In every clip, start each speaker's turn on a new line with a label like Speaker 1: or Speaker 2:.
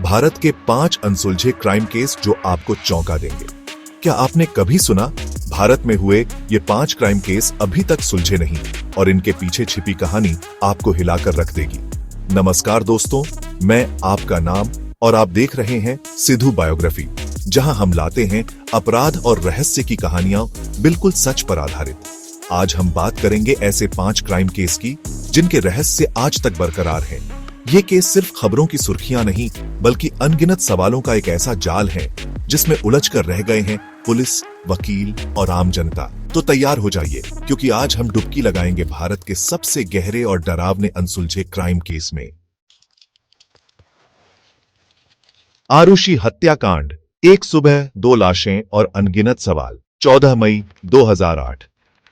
Speaker 1: भारत के 5 अनसुलझे crime case जो आपको चौंका देंगे। क्या आपने कभी सुना भारत में हुए ये 5 क्राइम केस अभी तक सुलझे नहीं और इनके पीछे छिपी कहानी आपको हिलाकर रख देगी। नमस्कार दोस्तों, मैं आपका नाम और आप देख रहे हैं सिद्धू बायोग्राफी, जहां हम लाते हैं अपराध और रहस्य की कहानियां बिल्कुल सच पर आधारित। आज हम बात करेंगे ऐसे 5 क्राइम केस की जिनके रहस्य आज तक बरकरार हैं। ये केस सिर्फ खबरों की सुर्खियां नहीं, बल्कि अनगिनत सवालों का एक ऐसा जाल है जिसमें उलझ कर रह गए हैं पुलिस, वकील और आम जनता। तो तैयार हो जाइए, क्योंकि आज हम डुबकी लगाएंगे भारत के सबसे गहरे और डरावने अनसुलझे क्राइम केस में। आरुषि हत्याकांड, एक सुबह 2 लाशें और अनगिनत सवाल। 14 मई 2008,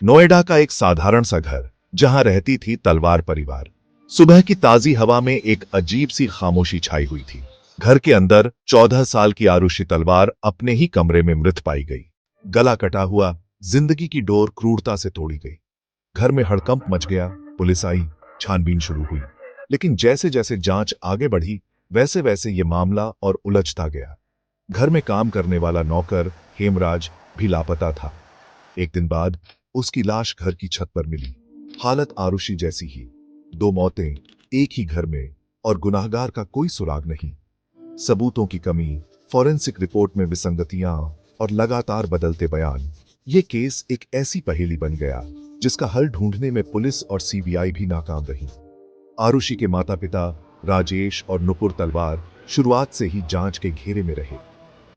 Speaker 1: नोएडा का एक साधारण सा घर जहां रहती थी तलवार परिवार। सुबह की ताजी हवा में एक अजीब सी खामोशी छाई हुई थी। घर के अंदर 14 साल की आरुषि तलवार अपने ही कमरे में मृत पाई गई। गला कटा हुआ, जिंदगी की डोर क्रूरता से तोड़ी गई। घर में हड़कंप मच गया। पुलिस आई, छानबीन शुरू हुई, लेकिन जैसे जैसे जांच आगे बढ़ी वैसे वैसे ये मामला और उलझता गया। घर में काम करने वाला नौकर हेमराज भी लापता था। एक दिन बाद उसकी लाश घर की छत पर मिली। हालत आरुषि जैसी ही, 2 मौतें एक ही घर में और गुनाहगार का कोई सुराग नहीं। सबूतों की कमी, फॉरेंसिक रिपोर्ट में विसंगतियां और लगातार बदलते बयान। ये केस एक ऐसी पहेली बन गया जिसका हल ढूंढने में पुलिस और सीबीआई भी नाकाम रही। आरुषि के माता पिता राजेश और नुपुर तलवार शुरुआत से ही जांच के घेरे में रहे।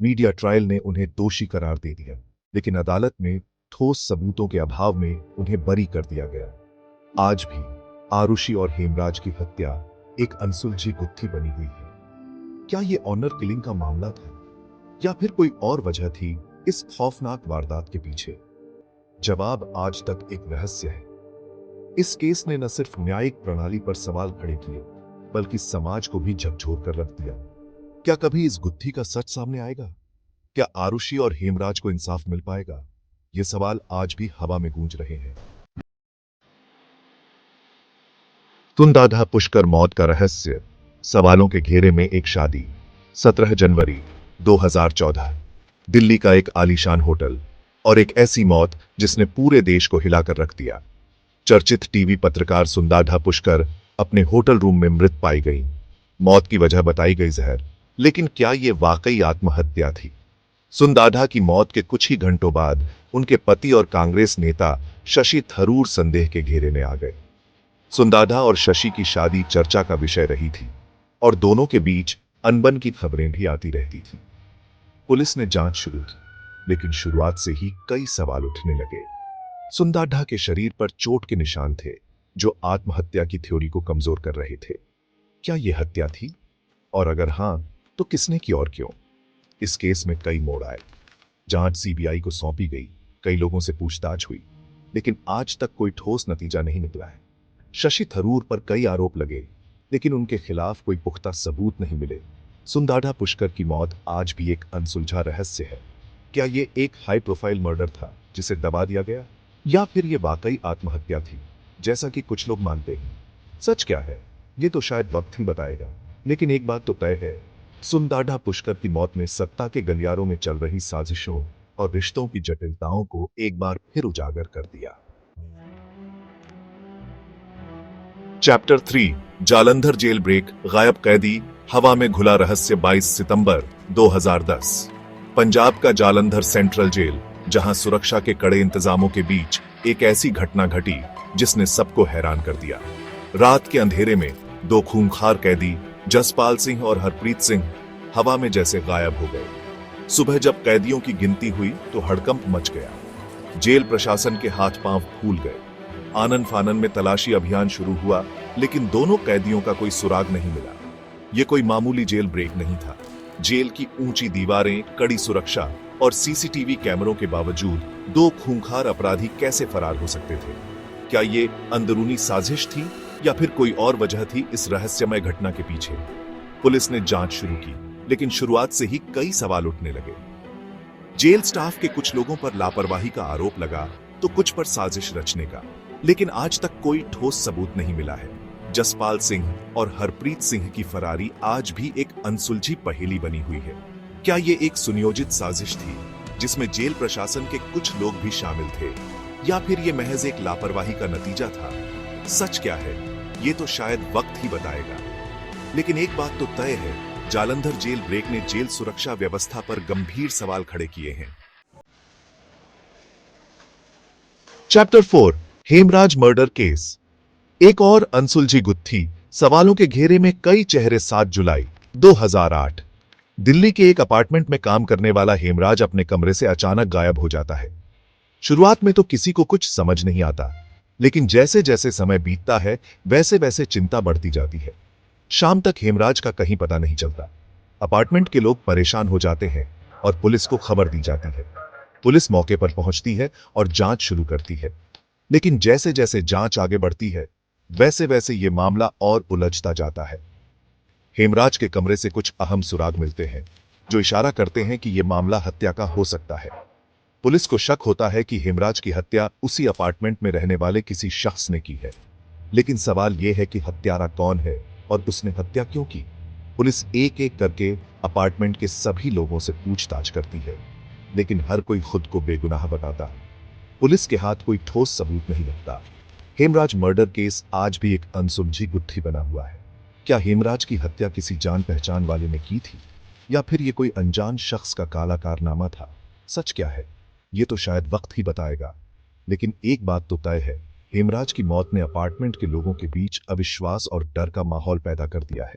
Speaker 1: मीडिया ट्रायल ने उन्हें दोषी करार दे दिया, लेकिन अदालत में ठोस सबूतों के अभाव में उन्हें बरी कर दिया गया। आज भी आरुषि और हेमराज की हत्या एक अनसुलझी गुत्थी बनी हुई है। क्या ये ऑनर किलिंग का मामला था, या फिर कोई और वजह थी इस खौफनाक वारदात के पीछे? जवाब आज तक एक रहस्य है। इस केस ने न सिर्फ न्यायिक प्रणाली पर सवाल खड़े किए, बल्कि समाज को भी झकझोर कर रख दिया। क्या कभी इस गुत्थी का सच सामने आएगा? क्या आरुषि और हेमराज को इंसाफ मिल पाएगा? ये सवाल आज भी हवा में गूंज रहे हैं। सुंदाधा पुष्कर मौत का रहस्य, सवालों के घेरे में एक शादी। 17 जनवरी 2014, दिल्ली का एक आलीशान होटल, और एक ऐसी मौत जिसने पूरे देश को हिलाकर रख दिया। चर्चित टीवी पत्रकार सुंदाधा पुष्कर अपने होटल रूम में मृत पाई गई। मौत की वजह बताई गई जहर, लेकिन क्या यह वाकई आत्महत्या थी? सुंदाधा की मौत के कुछ ही घंटों बाद उनके पति और कांग्रेस नेता शशि थरूर संदेह के घेरे में आ गए। सुंदाधा और शशि की शादी चर्चा का विषय रही थी, और दोनों के बीच अनबन की खबरें भी आती रहती थी। पुलिस ने जांच शुरू की, लेकिन शुरुआत से ही कई सवाल उठने लगे। सुंदाधा के शरीर पर चोट के निशान थे, जो आत्महत्या की थ्योरी को कमजोर कर रहे थे। क्या यह हत्या थी? और अगर हां, तो किसने की और क्यों? इस केस में कई मोड़ आए। जांच सीबीआई को सौंपी गई, कई लोगों से पूछताछ हुई, लेकिन आज तक कोई ठोस नतीजा नहीं निकला है। शशि थरूर पर कई आरोप लगे, लेकिन उनके खिलाफ कोई पुख्ता सबूत नहीं मिले। सुंदाधा पुष्कर की मौत आज भी एक अनसुलझा रहस्य है। क्या ये एक हाई प्रोफाइल मर्डर था जिसे दबा दिया गया, या फिर ये वाकई आत्महत्या थी, जैसा कि कुछ लोग मानते हैं? सच क्या है, ये तो शायद वक्त ही बताएगा, लेकिन एक बात तो तय है, सुंदाधा पुष्कर की मौत ने सत्ता के गलियारों में चल रही साजिशों और रिश्तों की जटिलताओं को एक बार फिर उजागर कर दिया। चैप्टर 3, जालंधर जेल ब्रेक, गायब कैदी, हवा में घुला रहस्य। 22 सितंबर 2010, पंजाब का जालंधर सेंट्रल जेल, जहां सुरक्षा के कड़े इंतजामों के बीच एक ऐसी घटना घटी जिसने सबको हैरान कर दिया। रात के अंधेरे में 2 खूंखार कैदी, जसपाल सिंह और हरप्रीत सिंह, हवा में जैसे गायब हो गए। सुबह जब कैदियों की गिनती हुई तो हड़कंप मच गया। जेल प्रशासन के हाथ पांव फूल गए। आनन फानन में तलाशी अभियान शुरू हुआ, लेकिन दोनों कैदियों का कोई सुराग नहीं मिला। यह कोई मामूली जेल ब्रेक नहीं था। जेल की ऊंची दीवारें, कड़ी सुरक्षा और सीसीटीवी कैमरों के बावजूद 2 खूंखार अपराधी कैसे फरार हो सकते थे? क्या ये अंदरूनी साजिश थी, या फिर कोई और वजह थी इस रहस्यमय घटना के पीछे? पुलिस ने जांच शुरू की, लेकिन शुरुआत से ही कई सवाल उठने लगे। जेल स्टाफ के कुछ लोगों पर लापरवाही का आरोप लगा, तो कुछ पर साजिश रचने का, लेकिन आज तक कोई ठोस सबूत नहीं मिला है। जसपाल सिंह और हरप्रीत सिंह की फरारी आज भी एक अनसुलझी पहेली बनी हुई है। क्या ये एक सुनियोजित साजिश थी जिसमें जेल प्रशासन के कुछ लोग भी शामिल थे, या फिर ये महज एक लापरवाही का नतीजा था? सच क्या है ये तो शायद वक्त ही बताएगा। लेकिन एक बात तो तय है, जालंधर जेल ब्रेक ने जेल सुरक्षा व्यवस्था पर गंभीर सवाल खड़े किए हैं। Chapter 4, Hemraj murder case. एक और अनसुलझी गुत्थी, सवालों के घेरे में कई चेहरे। 7 जुलाई 2008, दिल्ली के एक अपार्टमेंट में काम करने वाला हेमराज अपने कमरे से अचानक गायब हो जाता है। शुरुआत में तो किसी को कुछ समझ नहीं आता, लेकिन जैसे जैसे समय बीतता है वैसे वैसे चिंता बढ़ती जाती है। शाम तक हेमराज का कहीं पता नहीं चलता। अपार्टमेंट के लोग परेशान हो जाते हैं और पुलिस को खबर दी जाती है। पुलिस मौके पर पहुंचती है और जांच शुरू करती है, लेकिन जैसे जैसे जांच आगे बढ़ती है वैसे वैसे ये मामला और उलझता जाता है। हेमराज के कमरे से कुछ अहम सुराग मिलते हैं जो इशारा करते हैं कि यह मामला हत्या का हो सकता है। पुलिस को शक होता है कि हेमराज की हत्या उसी अपार्टमेंट में रहने वाले किसी शख्स ने की है, लेकिन सवाल यह है कि हत्यारा कौन है और उसने हत्या क्यों की। पुलिस एक एक करके अपार्टमेंट के सभी लोगों से पूछताछ करती है, लेकिन हर कोई खुद को बेगुनाह बताता। पुलिस के हाथ कोई ठोस सबूत नहीं लगता। हेमराज मर्डर केस आज भी एक अनसुलझी गुत्थी बना हुआ है। क्या हेमराज की हत्या किसी जान पहचान वाले ने की थी, या फिर यह कोई अनजान शख्स का काला कारनामा था? सच क्या है ये तो शायद वक्त ही बताएगा। लेकिन एक बात तो तय है, हेमराज की मौत ने अपार्टमेंट के लोगों के बीच अविश्वास और डर का माहौल पैदा कर दिया है।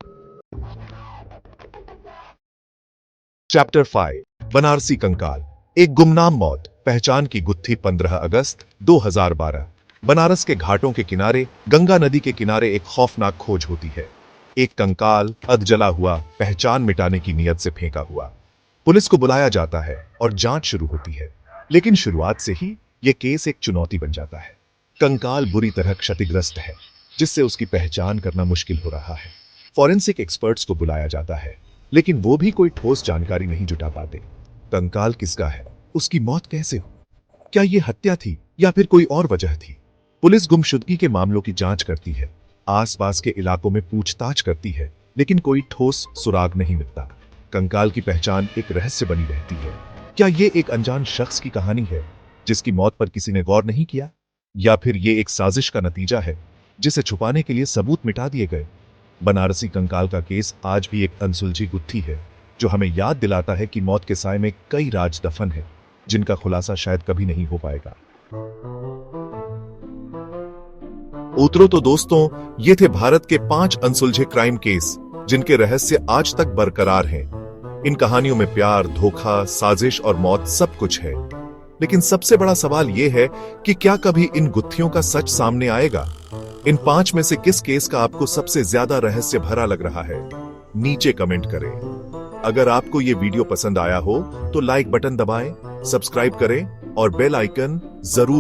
Speaker 1: चैप्टर 5, बनारसी कंकाल, एक गुमनाम मौत। पहचान की गुत्थी। 15 अगस्त 2012, बनारस के घाटों के किनारे गंगा नदी के किनारे एक खौफनाक खोज होती है। एक कंकाल अध जला हुआ, पहचान मिटाने की नीयत से फेंका हुआ। पुलिस को बुलाया जाता है और जांच शुरू होती है, लेकिन शुरुआत से ही यह केस एक चुनौती बन जाता है। कंकाल बुरी तरह क्षतिग्रस्त है, जिससे उसकी पहचान करना मुश्किल हो रहा है। फॉरेंसिक एक्सपर्ट्स को बुलाया जाता है, लेकिन वो भी कोई ठोस जानकारी नहीं जुटा पाते। कंकाल किसका है, उसकी मौत कैसे हो, क्या यह हत्या थी या फिर कोई और वजह थी? पुलिस गुमशुदगी के मामलों की जांच करती है, आसपास के इलाकों में पूछताछ करती है, लेकिन कोई ठोस सुराग नहीं मिलता। कंकाल की पहचान एक रहस्य बनी रहती है। क्या यह एक अनजान शख्स की कहानी है जिसकी मौत पर किसी ने गौर नहीं किया, या फिर यह एक साजिश का नतीजा है जिसे छुपाने के लिए सबूत मिटा दिए गए? बनारसी कंकाल का केस आज भी एक अनसुलझी गुत्थी है, जो हमें याद दिलाता है कि मौत के साए में कई राज दफन है जिनका खुलासा शायद कभी नहीं हो पाएगा। उतरो तो दोस्तों, ये थे भारत के 5 अनसुलझे क्राइम केस जिनके रहस्य आज तक बरकरार हैं। इन कहानियों में प्यार, धोखा, साजिश और मौत सब कुछ है। लेकिन सबसे बड़ा सवाल यह है कि क्या कभी इन गुत्थियों का सच सामने आएगा? इन 5 में से किस केस का आपको सबसे ज्यादा रहस्य भरा लग रहा है? नीचे कमेंट करें। अगर आपको ये वीडियो पसंद आया हो तो लाइक बटन दबाएं, सब्सक्राइब करें और बेल आइकन जरूर